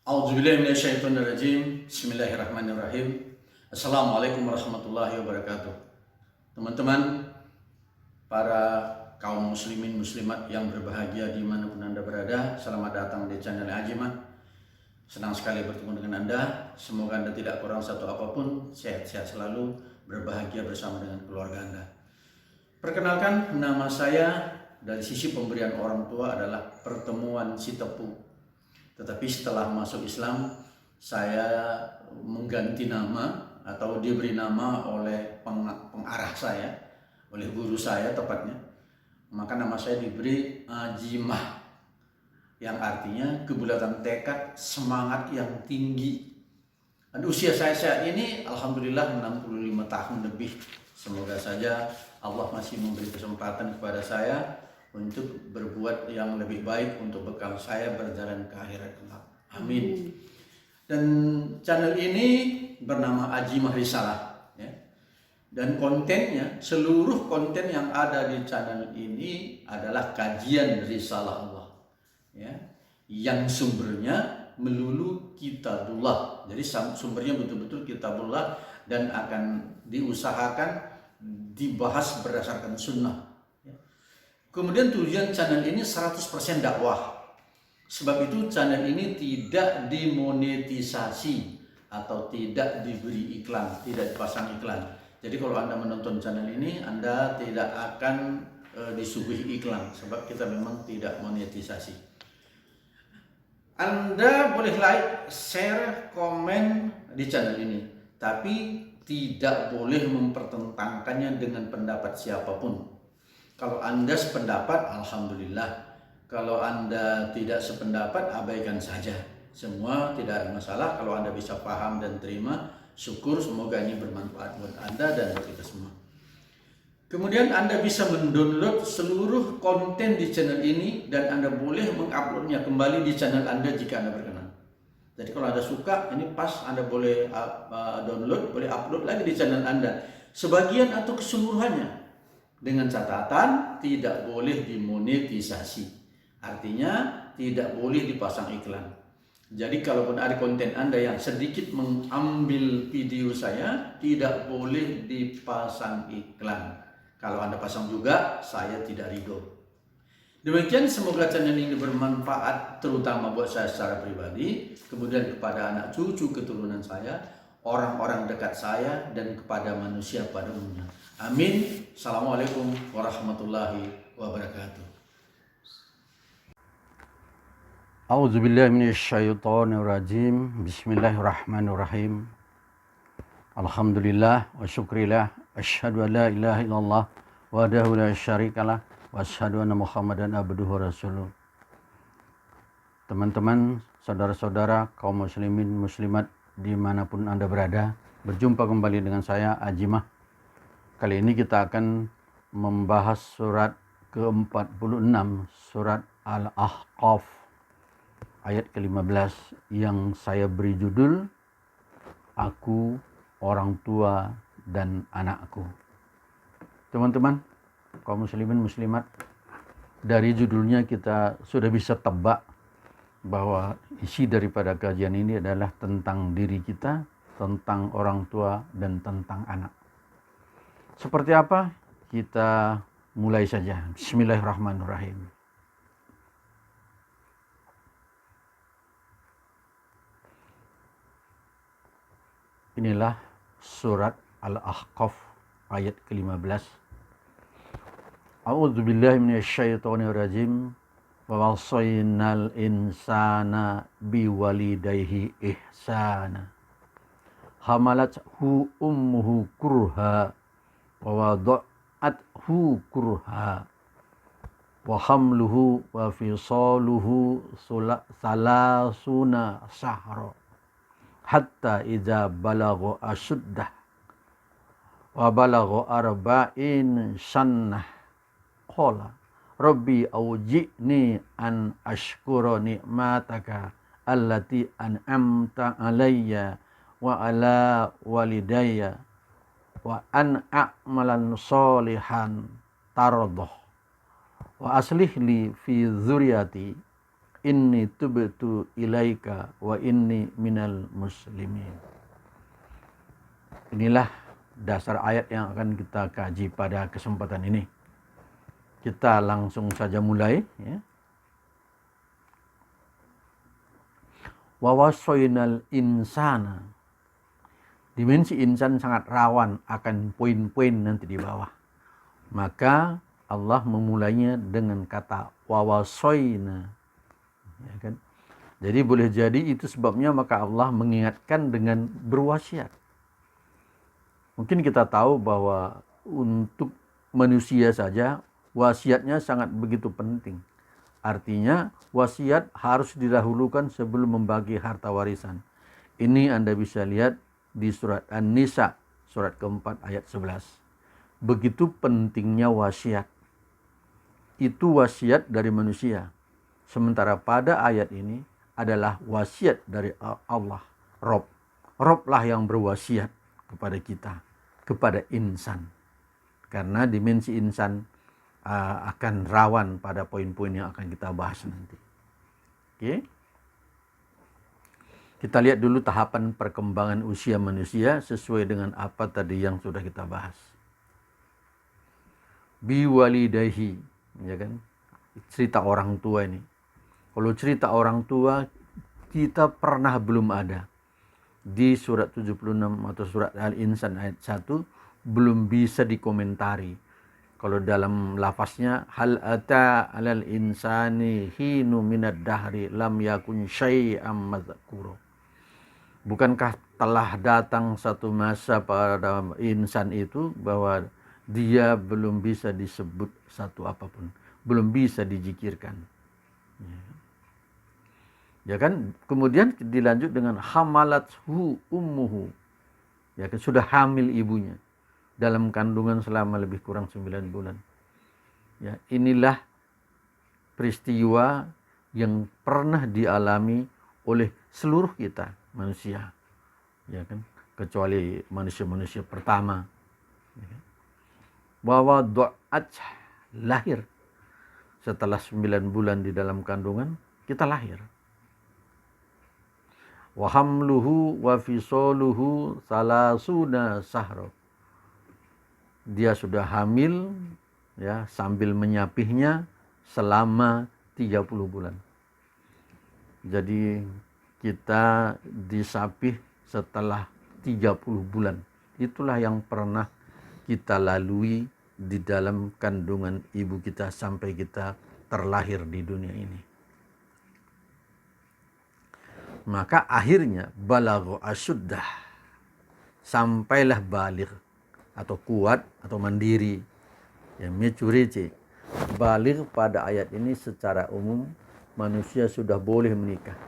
A'udzubillahiminasyaitonirrajim. Bismillahirrahmanirrahim. Assalamualaikum warahmatullahi wabarakatuh. Teman-teman, para kaum muslimin muslimat yang berbahagia dimanapun Anda berada, selamat datang di channel Ajimah. Senang sekali bertemu dengan Anda. Semoga Anda tidak kurang satu apapun, sehat-sehat selalu, berbahagia bersama dengan keluarga Anda. Perkenalkan, nama saya dari sisi pemberian orang tua adalah Pertemuan Sitepu. Tetapi setelah masuk Islam, saya mengganti nama atau diberi nama oleh pengarah saya, oleh guru saya tepatnya. Maka nama saya diberi Ajimah, yang artinya kebulatan tekad, semangat yang tinggi. Dan usia saya saat ini alhamdulillah 65 tahun lebih. Semoga saja Allah masih memberi kesempatan kepada saya untuk berbuat yang lebih baik untuk bekal saya berjalan ke akhirat kelak. Amin. Dan channel ini bernama Ajimah Risalah, ya. Dan kontennya, seluruh konten yang ada di channel ini adalah kajian risalah Allah, ya, yang sumbernya melulu kitabullah. Jadi sumbernya betul-betul kitabullah dan akan diusahakan dibahas berdasarkan sunnah. Kemudian tujuan channel ini 100% dakwah. Sebab itu channel ini tidak dimonetisasi atau tidak diberi iklan, tidak dipasang iklan. Jadi kalau Anda menonton channel ini, Anda tidak akan disuguhi iklan sebab kita memang tidak monetisasi. Anda boleh like, share, komen di channel ini, tapi tidak boleh mempertentangkannya dengan pendapat siapapun. Kalau Anda sependapat, alhamdulillah. Kalau Anda tidak sependapat, abaikan saja. Semua tidak ada masalah. Kalau Anda bisa paham dan terima, syukur, semoga ini bermanfaat buat Anda dan buat kita semua. Kemudian Anda bisa mendownload seluruh konten di channel ini dan Anda boleh menguploadnya kembali di channel Anda jika Anda berkenan. Jadi kalau Anda suka, ini pas, Anda boleh download, boleh upload lagi di channel Anda. Sebagian atau keseluruhannya. Dengan catatan tidak boleh dimonetisasi. Artinya tidak boleh dipasang iklan. Jadi kalaupun ada konten Anda yang sedikit mengambil video saya, tidak boleh dipasang iklan. Kalau Anda pasang juga, saya tidak ridho. Demikian, semoga channel ini bermanfaat terutama buat saya secara pribadi, kemudian kepada anak cucu keturunan saya, orang-orang dekat saya, dan kepada manusia pada umumnya. Amin. Assalamualaikum warahmatullahi wabarakatuh. A'udzubillahiminasyaitonirrajim. Bismillahirrahmanirrahim. Alhamdulillah wa syukrillah. Asyhadu an la ilaha illallah wahdahu la syarikalah wa asyhadu anna Muhammadan abduhu wa rasuluh. Teman-teman, saudara-saudara, kaum muslimin muslimat dimanapun Anda berada, berjumpa kembali dengan saya Ajimah. Kali ini kita akan membahas surat ke-46, surat Al-Ahqaf, ayat ke-15 yang saya beri judul Aku, Orang Tua, dan Anakku. Teman-teman, kaum muslimin muslimat, dari judulnya kita sudah bisa tebak bahwa isi daripada kajian ini adalah tentang diri kita, tentang orang tua, dan tentang anak. Seperti apa? Kita mulai saja. Bismillahirrahmanirrahim. Inilah surat Al-Ahqaf ayat ke-15. A'udzubillahi minasyaitonirrajim. Wa wasaynal insana biwalidayhi ihsana. Hamalathu ummuhu kurha wa wada'athu kurha wa hamluhu wa fisaluhu salasuna sahra hatta idza balagha ashuddah wa balagha arba'in sannah qala rabbi awji'ni an ashkura ni'mataka allati an'amta alayya wa ala walidayya wa an a'malan solihan tardoh wa aslih li fi dzurriyyati inni tubtu ilaika wa inni minal muslimin. Inilah dasar ayat yang akan kita kaji pada kesempatan ini. Kita langsung saja mulai, ya. Wa wasoinal insana. Dimensi insan sangat rawan akan poin-poin nanti di bawah. Maka Allah memulainya dengan kata wawasoina. Ya kan? Jadi boleh jadi itu sebabnya maka Allah mengingatkan dengan berwasiat. Mungkin kita tahu bahwa untuk manusia saja wasiatnya sangat begitu penting. Artinya wasiat harus didahulukan sebelum membagi harta warisan. Ini Anda bisa lihat di surat An-Nisa, surat keempat ayat 11. Begitu pentingnya wasiat. Itu wasiat dari manusia. Sementara pada ayat ini adalah wasiat dari Allah, Rob. Rob lah yang berwasiat kepada kita, kepada insan. Karena dimensi insan akan rawan pada poin-poin yang akan kita bahas nanti. Oke. Kita lihat dulu tahapan perkembangan usia manusia sesuai dengan apa tadi yang sudah kita bahas. Biwalidayhi, ya kan? Cerita orang tua ini. Kalau cerita orang tua kita pernah belum ada. Di surat 76 atau surat Al-Insan ayat 1 belum bisa dikomentari. Kalau dalam lafaznya hal ata 'alal insani hinu minad dahri lam yakun syai'am madzkura. Bukankah telah datang satu masa pada insan itu bahwa dia belum bisa disebut satu apapun, belum bisa dizikirkan. Ya kan? Kemudian dilanjut dengan hamalathu ummuhu. Ya kan, sudah hamil ibunya dalam kandungan selama lebih kurang 9 bulan. Ya, inilah peristiwa yang pernah dialami oleh seluruh kita manusia, ya kan, kecuali manusia-manusia pertama, ya kan? Bahwa do'at lahir setelah 9 bulan di dalam kandungan kita lahir. Wa hamluhu wa fisaluhu salasuna sahra. Dia sudah hamil, ya, sambil menyapihnya selama 30 bulan. Jadi kita disapih setelah 30 bulan. Itulah yang pernah kita lalui di dalam kandungan ibu kita sampai kita terlahir di dunia ini. Maka akhirnya balagha asyuddah, sampailah baligh atau kuat atau mandiri, ya, maturity. Baligh pada ayat ini secara umum manusia sudah boleh menikah.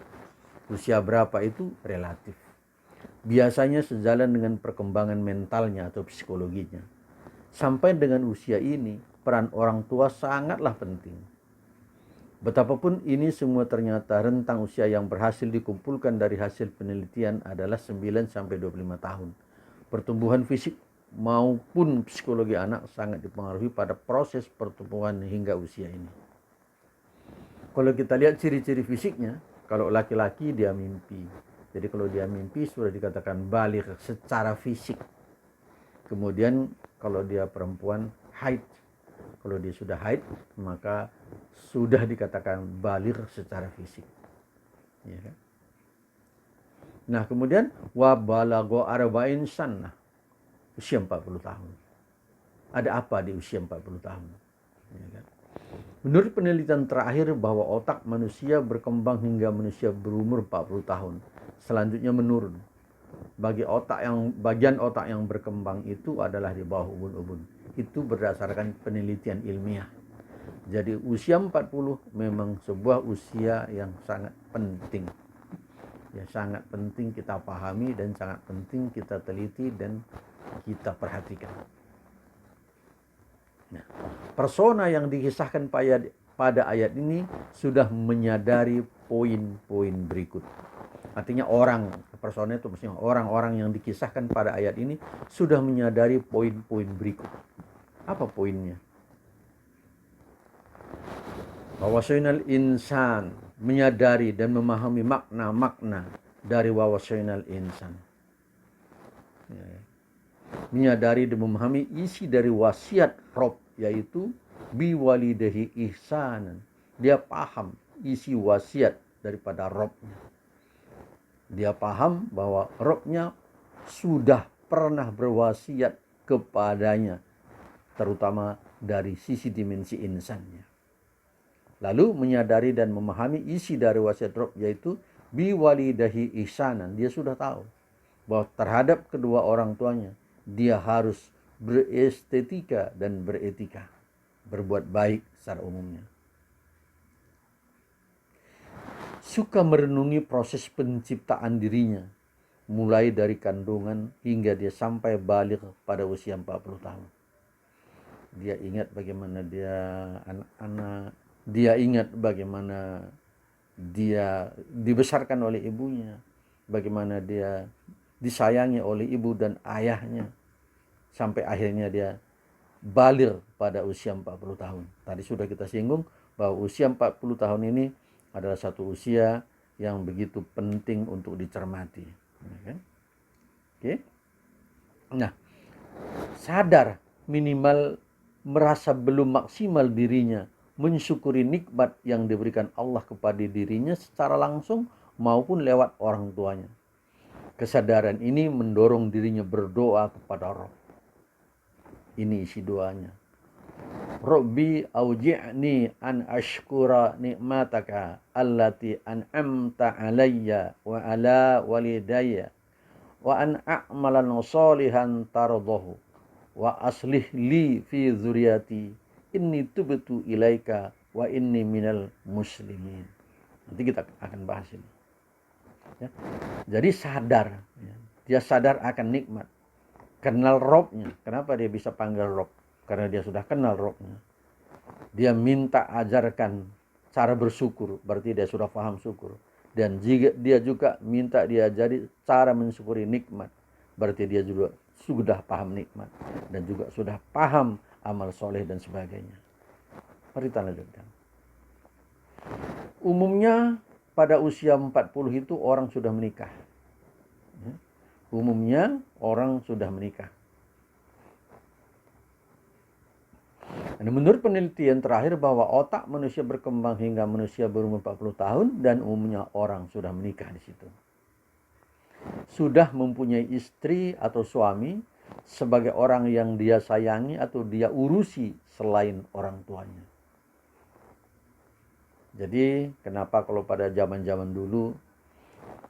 Usia berapa itu relatif. Biasanya sejalan dengan perkembangan mentalnya atau psikologinya. Sampai dengan usia ini, peran orang tua sangatlah penting. Betapapun ini semua ternyata rentang usia yang berhasil dikumpulkan dari hasil penelitian adalah 9 sampai 25 tahun. Pertumbuhan fisik maupun psikologi anak sangat dipengaruhi pada proses pertumbuhan hingga usia ini. Kalau kita lihat ciri-ciri fisiknya, kalau laki-laki dia mimpi. Jadi kalau dia mimpi sudah dikatakan baligh secara fisik. Kemudian kalau dia perempuan haid. Kalau dia sudah haid maka sudah dikatakan baligh secara fisik. Ya kan? Nah kemudian wa balagha arba'in sanah. Usia 40 tahun. Ada apa di usia 40 tahun? Ya kan? Menurut penelitian terakhir bahwa otak manusia berkembang hingga manusia berumur 40 tahun. Selanjutnya menurun. Bagian otak yang berkembang itu adalah di bawah ubun-ubun. Itu berdasarkan penelitian ilmiah. Jadi usia 40 memang sebuah usia yang sangat penting. Ya, sangat penting kita pahami dan sangat penting kita teliti dan kita perhatikan. Nah, persona yang dikisahkan pada ayat ini sudah menyadari poin-poin berikut. Artinya persona itu maksudnya orang-orang yang dikisahkan pada ayat ini sudah menyadari poin-poin berikut. Apa poinnya? Wawasainal insan menyadari dan memahami makna-makna dari wawasainal insan. Menyadari dan memahami isi dari wasiat Rob, yaitu biwalidahi ihsanan. Dia paham isi wasiat daripada Robnya. Dia paham bahwa Robnya sudah pernah berwasiat kepadanya, terutama dari sisi dimensi insannya. Lalu menyadari dan memahami isi dari wasiat Rob, yaitu biwalidahi ihsanan. Dia sudah tahu bahwa terhadap kedua orang tuanya dia harus berestetika dan beretika, berbuat baik secara umumnya. Suka merenungi proses penciptaan dirinya, mulai dari kandungan hingga dia sampai balik pada usia 40 tahun. Dia ingat bagaimana dia anak-anak, dia ingat bagaimana dia dibesarkan oleh ibunya, bagaimana dia disayangi oleh ibu dan ayahnya, sampai akhirnya dia balik pada usia 40 tahun. Tadi sudah kita singgung bahwa usia 40 tahun ini adalah satu usia yang begitu penting untuk dicermati. Oke. Nah, sadar minimal merasa belum maksimal dirinya mensyukuri nikmat yang diberikan Allah kepada dirinya secara langsung maupun lewat orang tuanya. Kesadaran ini mendorong dirinya berdoa kepada Rabb. Ini isi doanya. Rabbi auji'ni an ashkura ni'mataka allati an'amta alayya wa ala walidayya wa an a'malan salihan tardahu wa aslih li fi dzurriyyati inni tubtu ilaika wa inni minal muslimin. Nanti kita akan bahas ini. Ya. Jadi sadar, ya. Dia sadar akan nikmat, kenal Robnya. Kenapa dia bisa panggil Rob? Karena dia sudah kenal Robnya. Dia minta ajarkan cara bersyukur, berarti dia sudah paham syukur. Dan jika dia juga minta diajari cara mensyukuri nikmat, berarti dia juga sudah paham nikmat dan juga sudah paham amal soleh dan sebagainya. Mari kita lanjutkan. Umumnya pada usia 40 itu orang sudah menikah. Umumnya orang sudah menikah. Dan menurut penelitian terakhir bahwa otak manusia berkembang hingga manusia berumur 40 tahun dan umumnya orang sudah menikah di situ. Sudah mempunyai istri atau suami sebagai orang yang dia sayangi atau dia urusi selain orang tuanya. Jadi kenapa kalau pada zaman-zaman dulu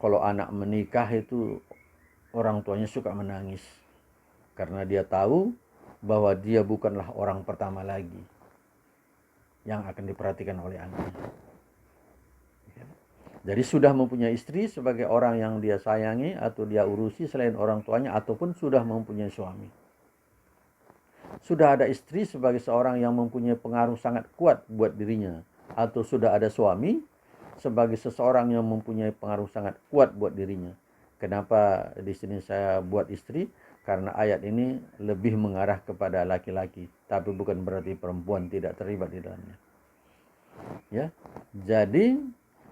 kalau anak menikah itu orang tuanya suka menangis. Karena dia tahu bahwa dia bukanlah orang pertama lagi yang akan diperhatikan oleh anaknya. Jadi sudah mempunyai istri sebagai orang yang dia sayangi atau dia urusi selain orang tuanya ataupun sudah mempunyai suami. Sudah ada istri sebagai seorang yang mempunyai pengaruh sangat kuat buat dirinya atau sudah ada suami sebagai seseorang yang mempunyai pengaruh sangat kuat buat dirinya. Kenapa di sini saya buat istri? Karena ayat ini lebih mengarah kepada laki-laki, tapi bukan berarti perempuan tidak terlibat di dalamnya. Ya. Jadi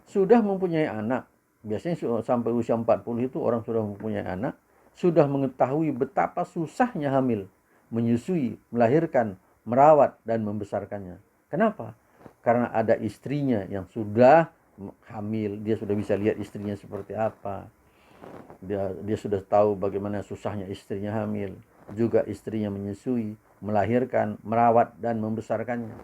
sudah mempunyai anak. Biasanya sampai usia 40 itu orang sudah mempunyai anak, sudah mengetahui betapa susahnya hamil, menyusui, melahirkan, merawat dan membesarkannya. Kenapa? Karena ada istrinya yang sudah hamil, dia sudah bisa lihat istrinya seperti apa. Dia sudah tahu bagaimana susahnya istrinya hamil, juga istrinya menyusui, melahirkan, merawat dan membesarkannya.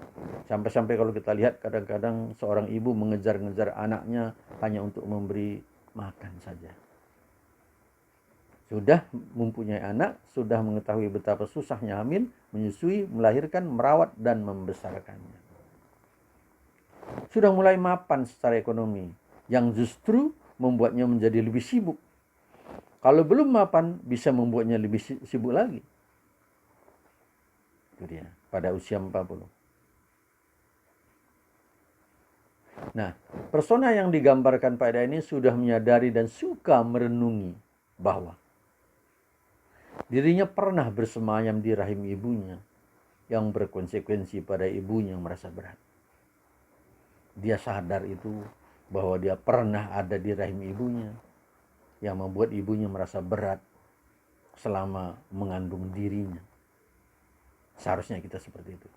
Sampai-sampai kalau kita lihat kadang-kadang seorang ibu mengejar-ngejar anaknya hanya untuk memberi makan saja. Sudah mempunyai anak, sudah mengetahui betapa susahnya hamil, menyusui, melahirkan, merawat dan membesarkannya. Sudah mulai mapan secara ekonomi, yang justru membuatnya menjadi lebih sibuk. Kalau belum mapan, bisa membuatnya lebih sibuk lagi. Itu dia, pada usia 40. Nah, persona yang digambarkan pada ini sudah menyadari dan suka merenungi bahwa dirinya pernah bersemayam di rahim ibunya yang berkonsekuensi pada ibunya yang merasa berat. Dia sadar itu bahwa dia pernah ada di rahim ibunya, yang membuat ibunya merasa berat selama mengandung dirinya. Seharusnya kita seperti itu.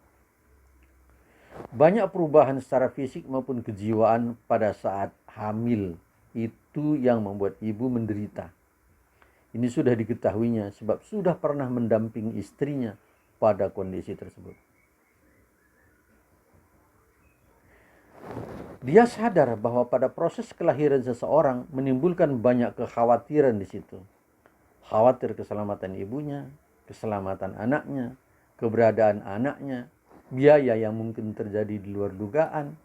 Banyak perubahan secara fisik maupun kejiwaan pada saat hamil itu yang membuat ibu menderita. Ini sudah diketahuinya sebab sudah pernah mendampingi istrinya pada kondisi tersebut. Dia sadar bahwa pada proses kelahiran seseorang menimbulkan banyak kekhawatiran di situ. Khawatir keselamatan ibunya, keselamatan anaknya, keberadaan anaknya, biaya yang mungkin terjadi di luar dugaan,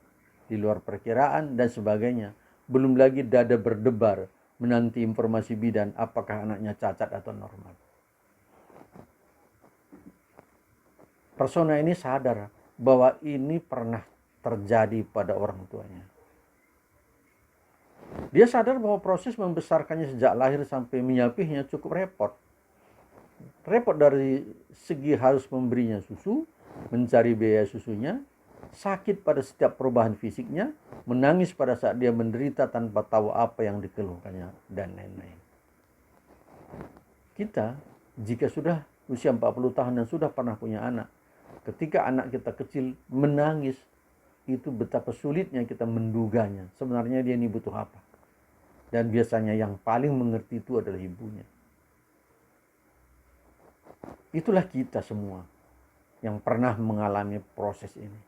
di luar perkiraan, dan sebagainya. Belum lagi dada berdebar menanti informasi bidan apakah anaknya cacat atau normal. Persona ini sadar bahwa ini pernah terjadi pada orang tuanya. Dia sadar bahwa proses membesarkannya sejak lahir sampai menyapihnya cukup repot. Repot dari segi harus memberinya susu, mencari biaya susunya, sakit pada setiap perubahan fisiknya, menangis pada saat dia menderita tanpa tahu apa yang dikeluhkannya, dan lain-lain. Kita, jika sudah usia 40 tahun dan sudah pernah punya anak, ketika anak kita kecil menangis, itu betapa sulitnya kita menduganya. Sebenarnya dia ini butuh apa. Dan biasanya yang paling mengerti itu adalah ibunya. Itulah kita semua yang pernah mengalami proses ini.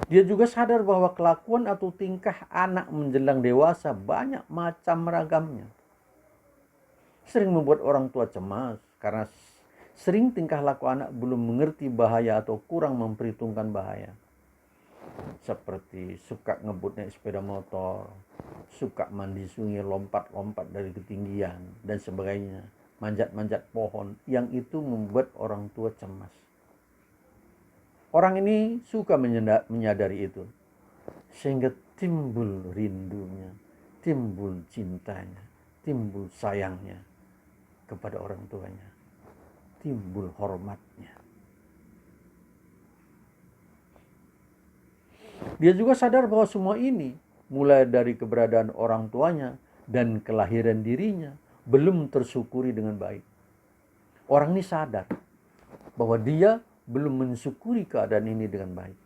Dia juga sadar bahwa kelakuan atau tingkah anak menjelang dewasa banyak macam ragamnya. Sering membuat orang tua cemas karena sering tingkah laku anak belum mengerti bahaya atau kurang memperhitungkan bahaya. Seperti suka ngebut naik sepeda motor, suka mandi sungai, lompat-lompat dari ketinggian, dan sebagainya. Manjat-manjat pohon, yang itu membuat orang tua cemas. Orang ini suka menyadari itu, sehingga timbul rindunya, timbul cintanya, timbul sayangnya kepada orang tuanya, timbul hormatnya. Dia juga sadar bahwa semua ini, mulai dari keberadaan orang tuanya dan kelahiran dirinya, belum tersyukuri dengan baik. Orang ini sadar bahwa dia belum mensyukuri keadaan ini dengan baik.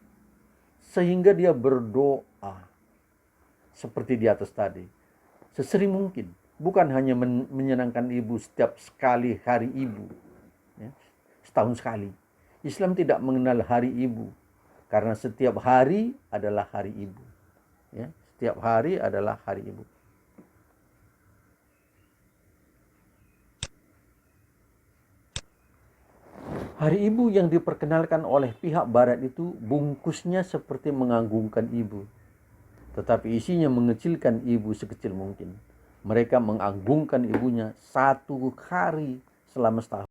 Sehingga dia berdoa seperti di atas tadi, sesering mungkin. Bukan hanya menyenangkan ibu setiap sekali hari ibu, ya, setahun sekali. Islam tidak mengenal hari ibu. Karena setiap hari adalah hari ibu. Ya, setiap hari adalah hari ibu. Hari ibu yang diperkenalkan oleh pihak barat itu bungkusnya seperti mengagungkan ibu. Tetapi isinya mengecilkan ibu sekecil mungkin. Mereka mengagungkan ibunya satu hari selama setahun.